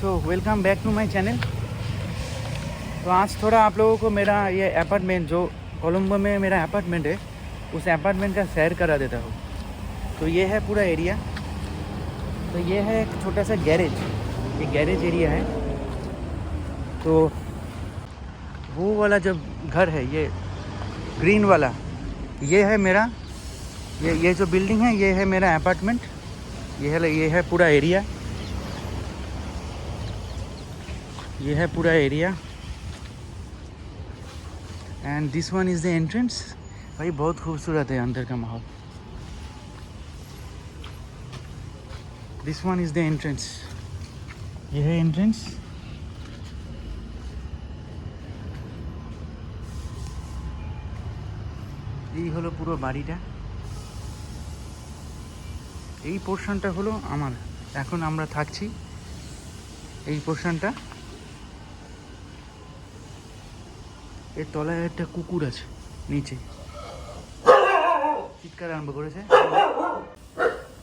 So welcome back to my channel. तो आज थोड़ा आप लोगों को मेरा ये अपार्टमेंट जो कोलंबो में मेरा अपार्टमेंट है उस अपार्टमेंट का सैर करा देता हूँ। तो ये है पूरा एरिया। तो ये है एक छोटा सा गैरेज, ये गैरेज एरिया है। तो वो वाला जब घर है ये ग्रीन वाला, ये है मेरा, ये जो बिल्डिंग है ये है मेरा अपार्टमेंट। ये है पूरा एरिया, ये है पूरा area and this one is the entrance. भाई बहुत खूबसूरत है अंदर का माहौल। This one is the entrance, ये है एंट्रेंस। এই হলো পুরো বাড়িটা, এই পোর্শনটা হলো আমার, এখন আমরা থাকছি এই পোর্শনটা। এর তলায় একটা কুকুর আছে নিচে, চিৎকার আরম্ভ করেছে।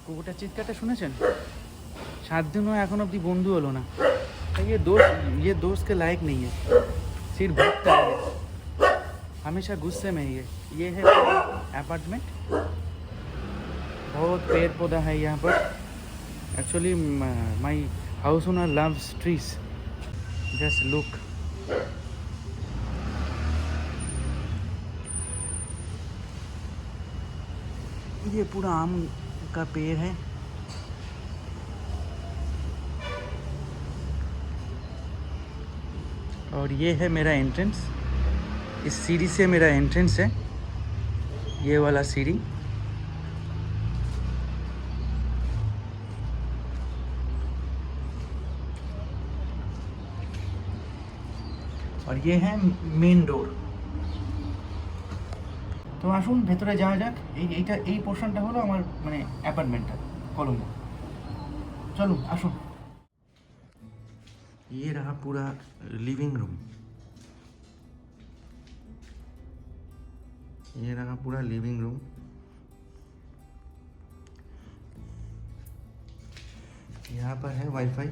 কুকুরটার চিৎকারটা শুনেছেন? 7 दिनों এখন অবধি বন্ধু হলো না। ये दोस्त के लायक नहीं है, सिर्फ भटका है, हमेशा गुस्से में ही है। ये है अपार्टमेंट, बहुत पेड़ पौधा है यहाँ पर। Actually my house owner loves trees, just look. ये पूरा आम का पेड़ है। और ये है मेरा एंट्रेंस, इस सीढ़ी से मेरा एंट्रेंस है, ये वाला सीढ़ी। और ये है मेन डोर। তো আসুন ভেতরে যাওয়া যাক। এই পোর্শনটা হলো আমার মানে অ্যাপার্টমেন্টটা কলম্বো। চলুন আসুন। ये रहा पूरा लिविंग रूम, ये रहा पूरा लिविंग रूम। यहाँ पर है वाईफाई।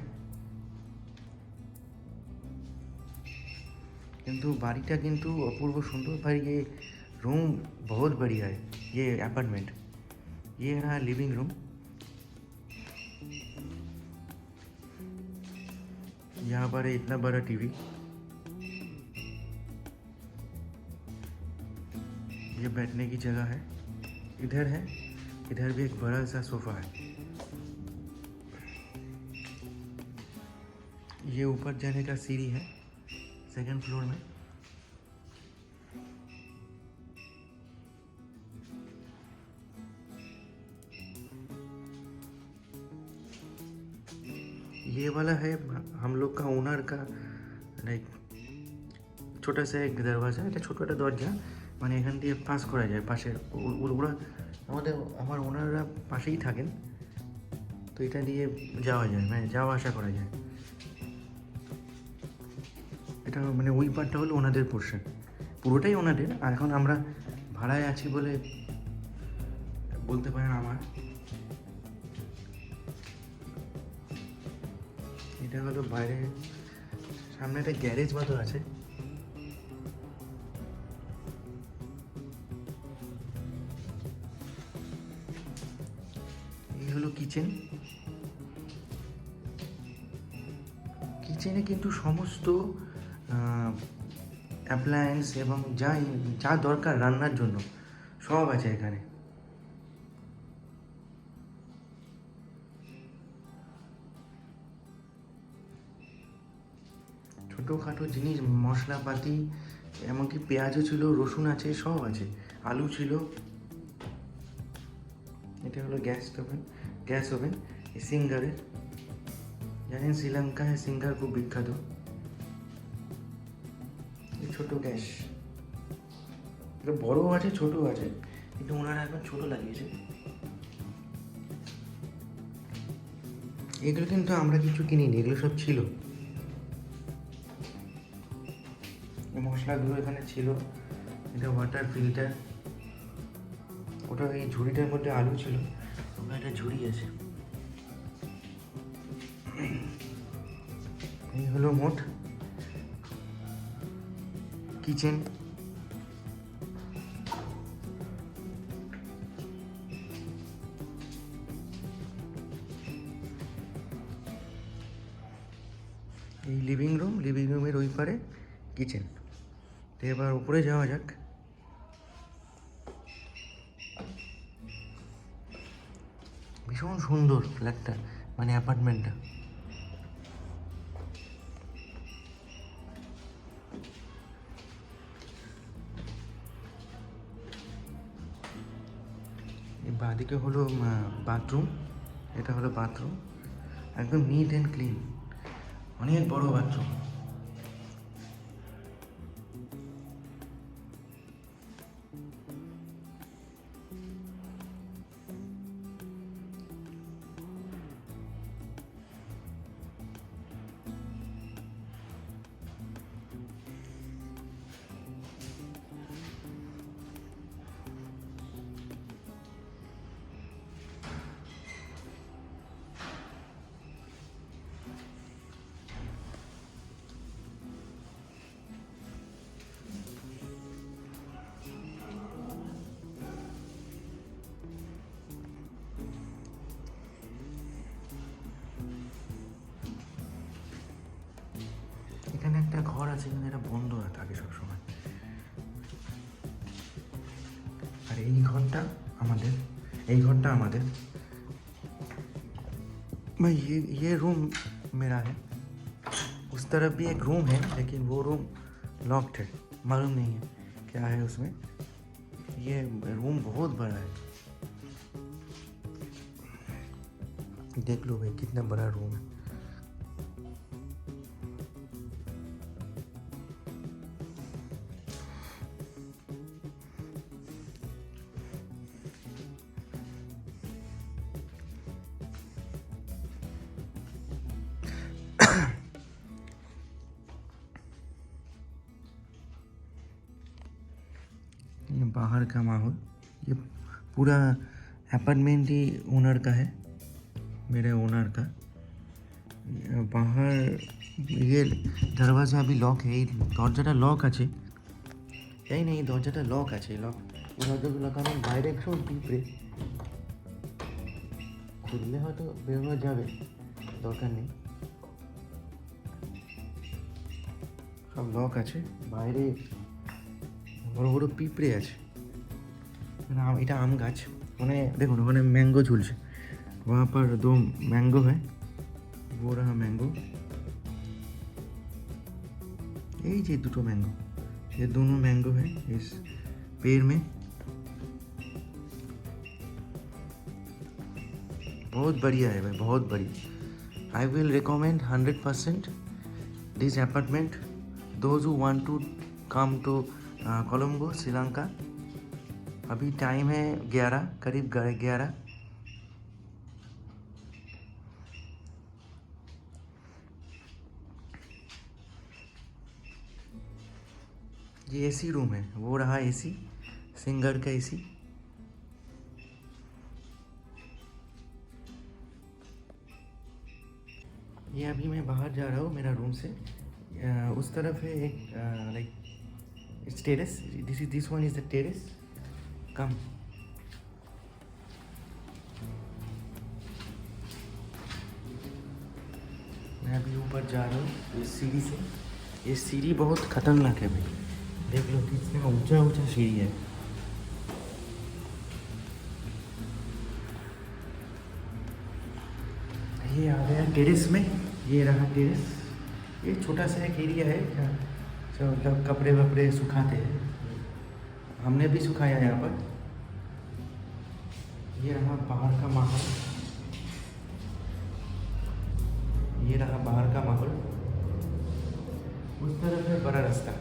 किंतु बाड़ीटा किंतु अपूर्व सुंदर भाई, ये रूम बहुत बढ़िया है। ये अपार्टमेंट, ये रहा लिविंग रूम। यहाँ पर है इतना बड़ा टीवी, ये बैठने की जगह है। इधर है, इधर भी एक बड़ा सा सोफा है। ये ऊपर जाने का सीढ़ी है सेकंड फ्लोर में। ये वाला है हम लोग का ओनर का लाइक छोटा सा एक दरवाजा, এটা ছোট একটা দরজা, মানে এখান দিয়ে পাস করা যায়। পাশে ওরা আমার ওনাররা পাশেই থাকেন, তো এটা দিয়ে যাওয়া যায়, মানে যাওয়া আসা করা যায়। এটা মানে ওই পার্টটা হলো ওনাদের পোর্শন, পুরোটাই ওনাদের। আর এখন আমরা ভাড়ায় আছি বলে বলতে পারেন আমার। এটা হলো বাইরে, সামনে একটা গ্যারেজ মতো আছে। এই হলো কিচেন। কিচেনে কিন্তু সমস্ত অ্যাপ্লায়েন্স এবং যা দরকার রান্নার জন্য সব আছে এখানে। ছোটোখাটো জিনিস, মশলাপাতি, এমনকি পেঁয়াজও ছিল, রসুন আছে, সব আছে, আলু ছিল। এটা হলো গ্যাস ওভেন সিঙ্গারের। জানেন শ্রীলঙ্কায় সিঙ্গার খুব বিখ্যাত। এই ছোটো গ্যাস, এটা বড়ও আছে ছোটও আছে, কিন্তু ওনারা এখন ছোটো লাগিয়েছে। এগুলো কিন্তু আমরা কিছু কিনিনি, এগুলো সব ছিল। মশলাগুলো এখানে ছিল। এটা ওয়াটার ফিল্টার, ওটা এই ঝুড়িটার মধ্যে আলু ছিল, ওখানে একটা ঝুড়ি আছে। এই হলো মোট কিচেন। এই লিভিং রুমের ওই পারে কিচেন। তো এবার উপরে যাওয়া যাক। ভীষণ সুন্দর ফ্ল্যাটটা, মানে অ্যাপার্টমেন্টটা। বাঁদিকে হলো বাথরুম, এটা হলো বাথরুম, একদম নিট অ্যান্ড ক্লিন, অনেক বড় বাথরুম। এখানে একটা ঘর আছে কিন্তু এটা বন্ধ থাকে সবসময়। আর এই ঘরটা আমাদের भाई ये रूम मेरा है। उस तरफ भी एक रूम है लेकिन वो रूम लॉक्ड है, मालूम नहीं है क्या है उसमें। ये रूम बहुत बड़ा है, देख लो भाई कितना बड़ा रूम है। ये बाहर का माहौल, ये पूरा अपार्टमेंट ही ओनर का है, मेरे ओनर का। बाहर ये दरवाज़ा अभी लॉक है, দরজাটা লক আছে। এই না, এই দরজাটা লক আছে, লক। এই দরজাগুলো কারণ বাইরে একটু পিঁপড়ে, খুললে হয়তো বের হয়ে যাবে, দরকার নেই। সব লক আছে, বাইরে বড় বড় পিঁপড়ে আছে। এটা आम गाछ, মানে দেখুন ওখানে मैंगो झूलছে, वहाँ पर 2 मैंगो है, वो रहा मैंगो। यही जी 2 मैंगो, ये दोनों मैंगो है इस पेड़ में। बहुत बढ़िया है भाई, बहुत बढ़िया। I will recommend 100% this apartment those who want to come to Colombo, Sri Lanka. अभी टाइम है 11, करीब 11। ये एसी रूम है, वो रहा एसी, सिंगर का एसी। ये अभी मैं बाहर जा रहा हूँ मेरा रूम से। उस तरफ है एक like it's terrace, this one is the terrace. Come मैं अभी ऊपर जा रहा हूँ इस सीढ़ी से। ये सीढ़ी बहुत खतरनाक है भाई, देख लो कितना ऊंचा ऊंचा सीढ़ी है। ये आ गया टेरेस में, ये रहा टेरेस। ये छोटा सा एक एरिया है जहाँ मतलब कपड़े वपड़े सुखाते हैं, हमने भी सुखाया यहाँ पर। ये रहा बाहर का माहौल, ये रहा बाहर का माहौल। उस तरफ है बड़ा रास्ता।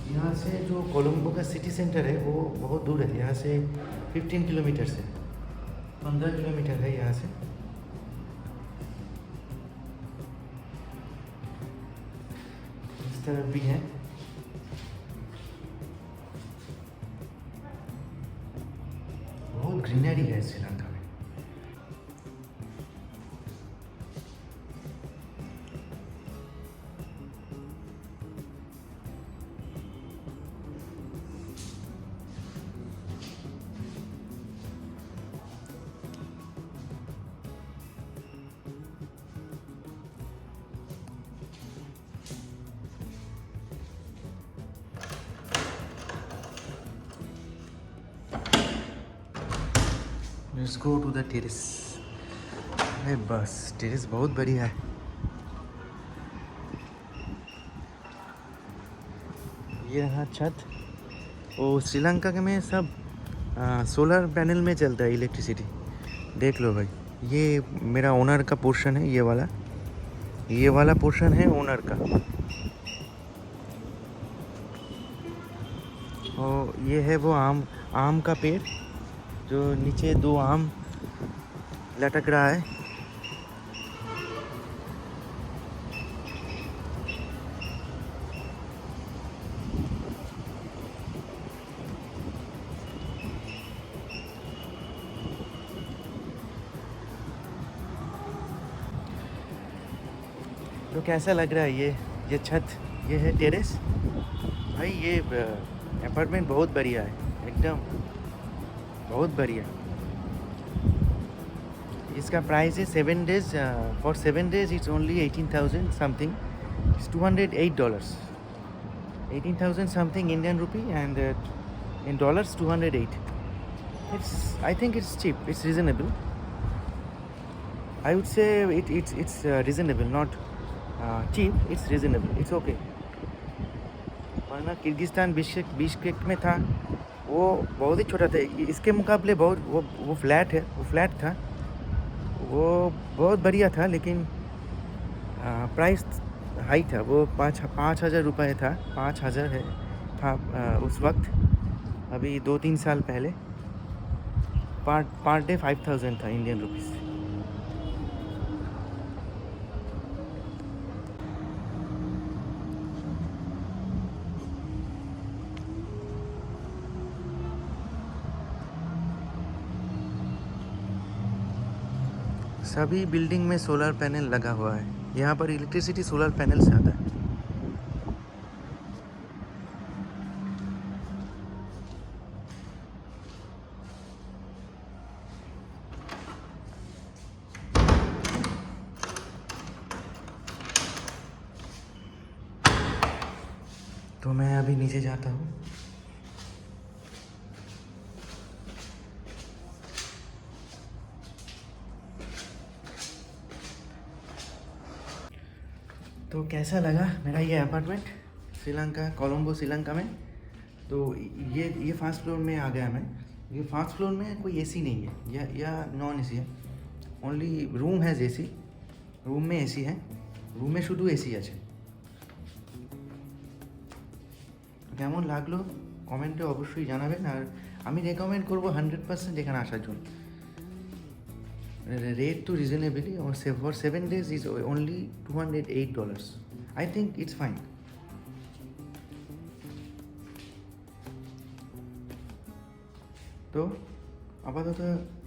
यहाँ से जो कोलंबो का सिटी सेंटर है वो बहुत दूर है, यहाँ से 15 किलोमीटर से 15 किलोमीटर है यहाँ से। इस तरफ भी है, बहुत ग्रीनरी है श्रीलंका में। Let's go to the terrace. अरे बस टेरेस बहुत बढ़िया है। ये रहा छत। वो श्रीलंका के में सब सोलर पैनल में चलता है इलेक्ट्रिसिटी। देख लो भाई, ये मेरा ओनर का पोर्शन है, ये वाला पोर्शन है ओनर का। और ये है वो आम का पेड़, जो नीचे 2 आम लटक रहा है। तो कैसा लग रहा है ये छत, ये है टेरेस। भाई ये अपार्टमेंट बहुत बढ़िया है, एकदम बहुत बढ़िया। इसका प्राइस है 7 days, for 7 days it's only 18,000 something, it's $208, 18,000 something Indian rupee, and in dollars 208। It's, I think it's cheap, it's reasonable. I would say it's reasonable, not cheap, it's reasonable, it's okay। वरना Kyrgyzstan Bishkek में था, वो बहुत ही छोटा था इसके मुकाबले, बहुत वो फ्लैट है, वो फ्लैट था, वो बहुत बढ़िया था, लेकिन प्राइस हाई था। वो 5,000 रुपये था, 5,000 है था उस वक्त, अभी 2-3 साल पहले पर डे 5,000 था इंडियन रुपीज़। सभी बिल्डिंग में सोलर पैनल लगा हुआ है। यहाँ पर इलेक्ट्रिसिटी सोलर पैनल से आता है। तो मैं अभी नीचे जाता हूँ। तो कैसा लगा मेरा ये अपार्टमेंट श्रीलंका, कोलंबो श्रीलंका में। तो ये फर्स्ट फ्लोर में आ गया मैं। ये फर्स्ट फ्लोर में कोई एसी नहीं है, या नॉन एसी है, only room has AC. Room में एसी है, रूम में शुधु एसी আছে। কেমন লাগলো কমেন্টে অবশ্যই জানাবেন। আর আমি রেকমেন্ড করবো 100% এখানে আসার জন্য। রেট তো রিজনেবলি, और for 7 days is only $208। I think it's fine. তো আপাতত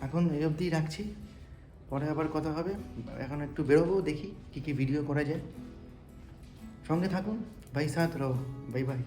এখন এই অবধি রাখছি, পরে আবার কথা হবে। এখন একটু বেরোবো, দেখি কী ভিডিও করা যায়। সঙ্গে থাকুন, ভাই সাথ রহো, বাই বাই।